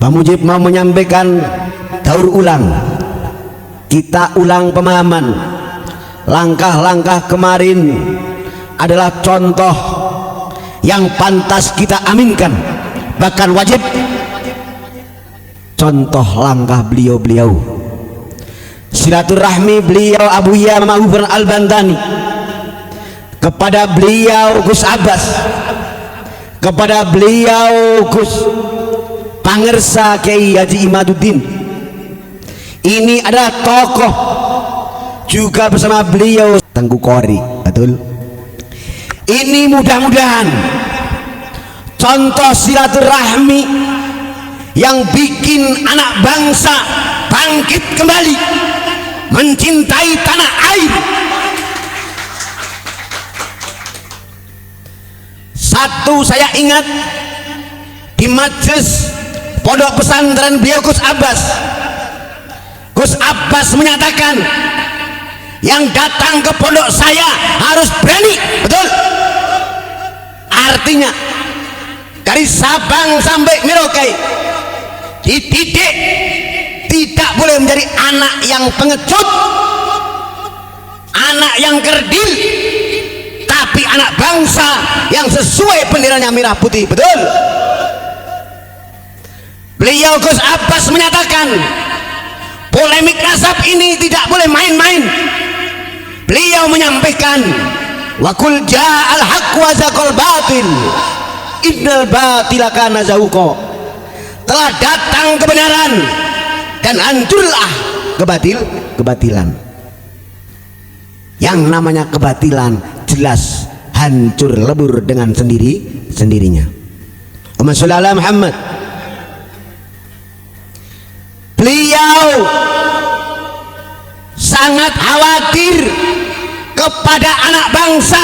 Pak Mujib mau menyampaikan daur ulang, kita ulang pemahaman. Langkah-langkah kemarin adalah contoh yang pantas kita aminkan, bahkan wajib. Contoh langkah beliau-beliau, silaturahmi beliau Abu Yahya Ma'ruf Al-Bantani kepada beliau Gus Abbas, kepada beliau Gus Pangersa Kiai Haji Imaduddin. Ini adalah tokoh juga bersama beliau Tengku Qori, betul. Ini mudah-mudahan contoh silaturahmi yang bikin anak bangsa bangkit kembali mencintai tanah air. Satu saya ingat di majelis pondok pesantren beliau Gus Abbas. Gus Abbas menyatakan, yang datang ke pondok saya harus berani, betul. Artinya dari Sabang sampai Merauke dididik tidak boleh menjadi anak yang pengecut, anak yang kerdil, tapi anak bangsa yang sesuai benderanya merah putih, betul. Beliau Gus Abbas menyatakan polemik nasab ini tidak boleh main-main. Beliau menyampaikan, wa qul ja'al haqq wa zaqal batil innal batila kana zahuqa. Telah datang kebenaran dan hancurlah kebatilan. Yang namanya kebatilan jelas hancur lebur dengan sendirinya. Allahumma sholli ala Muhammad. Beliau sangat khawatir kepada anak bangsa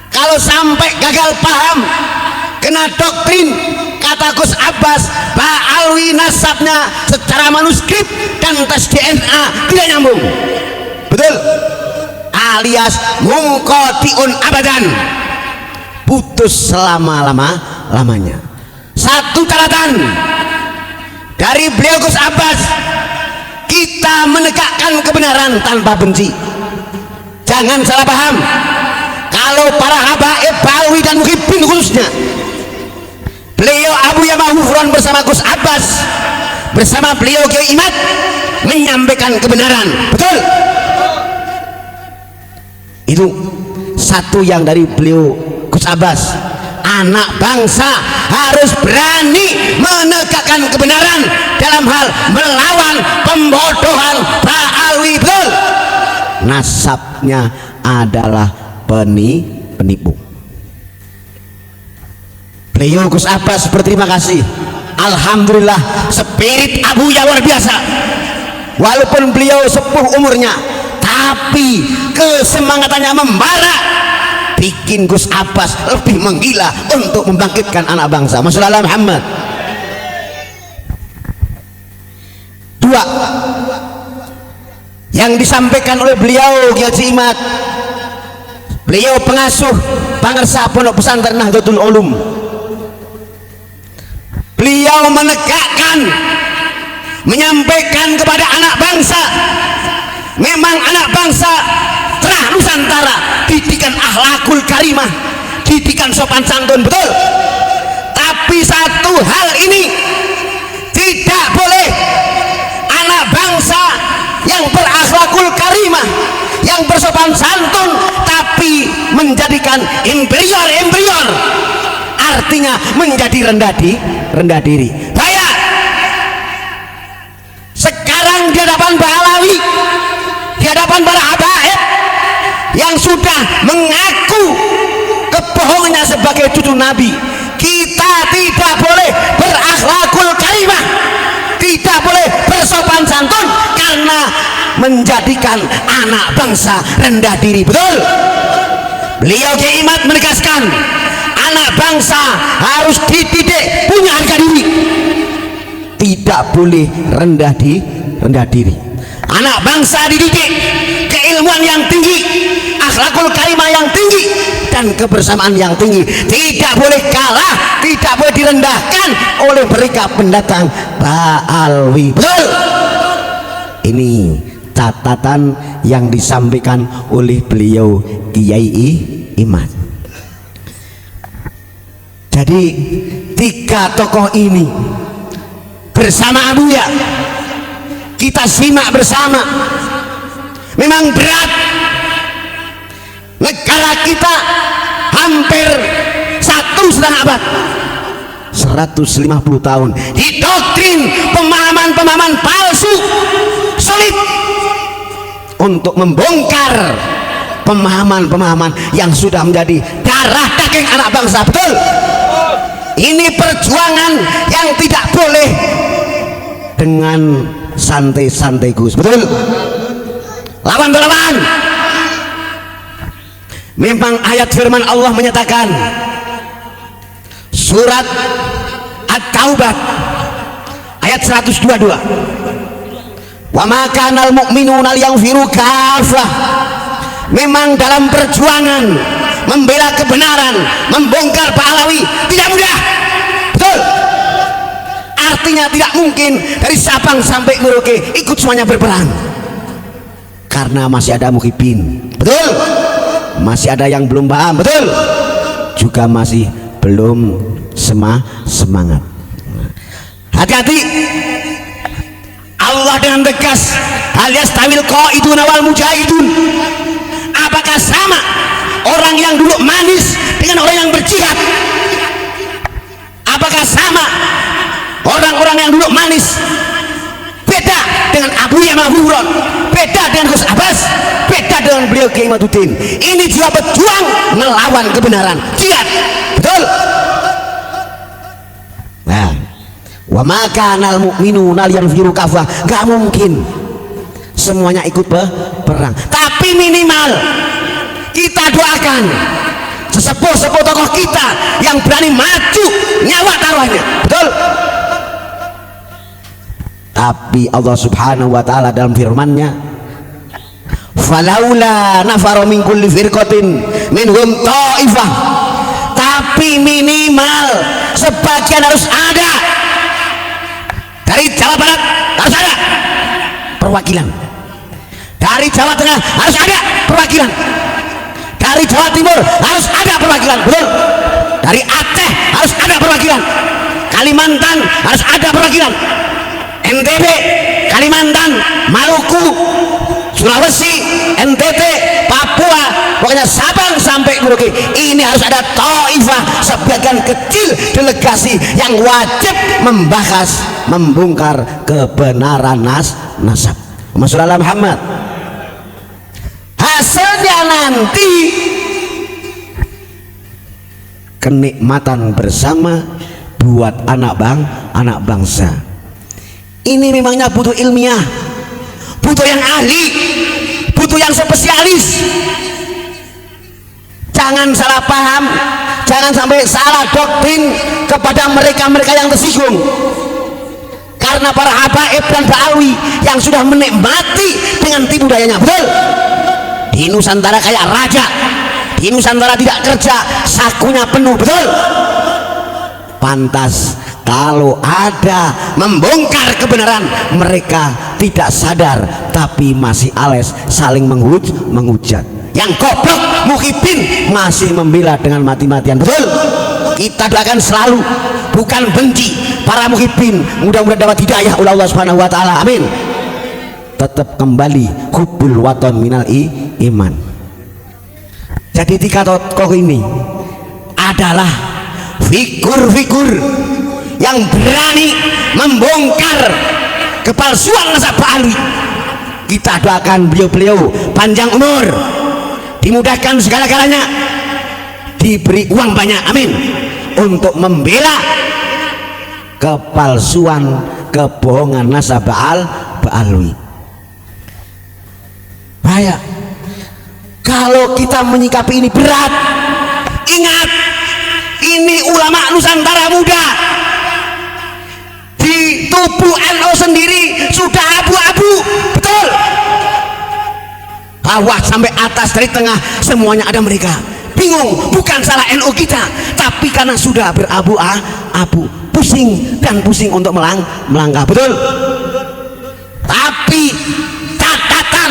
kalau sampai gagal paham, kena doktrin. Kata Gus Abbas, ba'alwi nasabnya secara manuskrip dan tes DNA tidak nyambung, betul, alias mungkotiun abadan, putus selama-lamanya. Satu catatan dari beliau Gus Abbas, kita menegakkan kebenaran tanpa benci. Jangan salah paham, kalau para habaib Balawi dan Muhibbin khususnya, beliau Abu Yahya Ma'ruf bersama Gus Abbas, bersama beliau Kiai Imad menyampaikan kebenaran, betul. Itu satu yang dari beliau Gus Abbas. Anak bangsa harus berani menegakkan kebenaran dalam hal melawan pembodohan Ba'alwi, betul. Nasabnya adalah penipu. Beliau Gus Abbas berterima kasih, alhamdulillah spirit Abu Yahya luar biasa. Walaupun beliau sepuh umurnya, tapi kesemangatannya membara, bikin Gus Abbas lebih menggila untuk membangkitkan anak bangsa. Masyaallah Muhammad. Dua yang disampaikan oleh beliau Kiai Haji Imad, beliau pengasuh Pangersa Pondok Pesantren Nahdlatul Ulum. Beliau menegakkan, menyampaikan kepada anak bangsa, memang anak bangsa terah Nusantara didikan akhlakul karimah, didikan sopan santun, betul. Tapi satu hal ini tidak boleh anak bangsa yang berakhlakul karimah, yang bersopan santun, tapi menjadikan inferior, artinya menjadi rendah diri. Bayar sekarang di hadapan Balawi, di hadapan para habaib yang sudah mengaku kebohongannya sebagai cucu Nabi, kita tidak boleh berakhlakul karimah, tidak boleh bersopan santun, karena menjadikan anak bangsa rendah diri, betul. Beliau Kiai Imad menegaskan, anak bangsa harus dididik punya harga diri, tidak boleh rendah diri. Anak bangsa dididik keilmuan yang tinggi, akhlakul karimah yang tinggi, dan kebersamaan yang tinggi, tidak boleh kalah, tidak boleh direndahkan oleh mereka pendatang Ba'alwi. Betul. Ini catatan yang disampaikan oleh beliau Kiai Iman. Jadi tiga tokoh ini bersama Abuya kita simak bersama. Memang berat, negara kita hampir 1,5 abad, 150 tahun didoktrin pemahaman-pemahaman palsu. Sulit untuk membongkar pemahaman-pemahaman yang sudah menjadi darah daging anak bangsa. Betul. Ini perjuangan yang tidak boleh dengan santai-santai Gus. Betul. Lawan berlawan. Memang ayat firman Allah menyatakan, surat At-Taubah ayat 122, wa ma kanal mu'minuna liyanfiru kafah. Memang dalam perjuangan membela kebenaran, membongkar Ba'alawi tidak mudah. Betul. Artinya tidak mungkin dari Sabang sampai Merauke ikut semuanya berperang, karena masih ada muhibin. Betul. Masih ada yang belum paham. Betul. Juga masih belum semangat. Hati-hati. Allah dengan tegas, alias tawil qaidun wal mujahidun. Apakah sama orang yang duduk manis dengan orang yang berjihad? Apakah sama orang-orang yang duduk manis? Beda dengan Abuya Mahfuron, beda dengan Gus Abbas, beda dengan beliau Kiai Imaduddin. Ini juga berjuang melawan kebenaran, jihad. Betul. Nah, wa ma kanal mu'minuna liyanfiru kafah. Gak mungkin semuanya ikut perang, tapi minimal kita doakan sesepuh-sepuh tokoh kita yang berani maju nyawa taruhannya. Betul. Tapi Allah Subhanahu wa taala dalam firman-Nya, falaula nafara min kulli firqatin minhum ta'ifah. Tapi minimal sebagian harus ada. Dari Jawa Barat harus ada perwakilan, dari Jawa Tengah harus ada perwakilan, dari Jawa Timur harus ada perwakilan. Betul. Dari Aceh harus ada perwakilan, Kalimantan harus ada perwakilan, NTB, Kalimantan, Maluku, Sulawesi, NTT, Papua, pokoknya Sabang sampai Merauke, ini harus ada taifah, sebagian kecil delegasi yang wajib membahas, membongkar kebenaran nasab. Masyaallah Muhammad. Hasilnya nanti kenikmatan bersama buat anak bangsa. Ini memangnya butuh ilmiah, butuh yang ahli, butuh yang spesialis. Jangan salah paham, jangan sampai salah doktrin kepada mereka-mereka yang tersinggung. Karena para habaib dan Ba'alwi yang sudah menikmati dengan tipu dayanya. Betul. Di Nusantara kayak raja, di Nusantara tidak kerja, sakunya penuh. Betul. Pantas kalau ada membongkar kebenaran, mereka tidak sadar tapi masih ales saling menghujat. Yang goblok muhibin masih membela dengan mati-matian. Betul. Kita doakan selalu, bukan benci para muhibin, mudah-mudahan dapat hidayah oleh Allah Subhanahu wa taala. Amin. Tetap kembali hubbul waton minal iman. Jadi tiga tokoh ini adalah figur-figur yang berani membongkar kepalsuan nasab Ba'alwi. Kita doakan beliau-beliau panjang umur, dimudahkan segala-galanya, diberi uang banyak, amin, untuk membela kepalsuan, kebohongan nasab Ba'alwi. Bahaya kalau kita menyikapi ini, berat. Ingat, ini ulama Nusantara muda, di tubuh NU sendiri sudah abu-abu. Betul. Bawah sampai atas, dari tengah semuanya ada mereka. bingung, bukan salah NU kita, tapi karena sudah berabu-abu, pusing dan pusing untuk melangkah. Betul? Tapi catatan,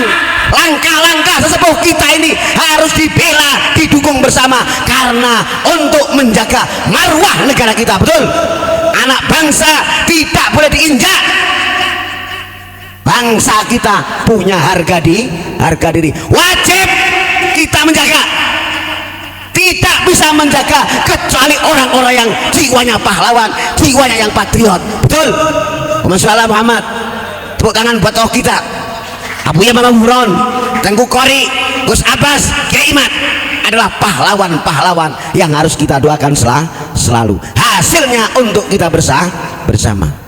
langkah-langkah sesepuh kita ini harus dibela, didukung bersama, karena untuk menjaga marwah negara kita. Betul? Anak bangsa tidak boleh diinjak. Bangsa kita punya harga diri, wajib kita menjaga. Tidak bisa menjaga kecuali orang-orang yang jiwanya pahlawan, jiwanya yang patriot. Betul? Masalah Muhammad, tepuk tangan buat tokoh kita, Abu Yaman Al-Huron, Tengku Qori, Gus Abbas, Kiai Imat adalah pahlawan-pahlawan yang harus kita doakan selalu. Hasilnya untuk kita bersama.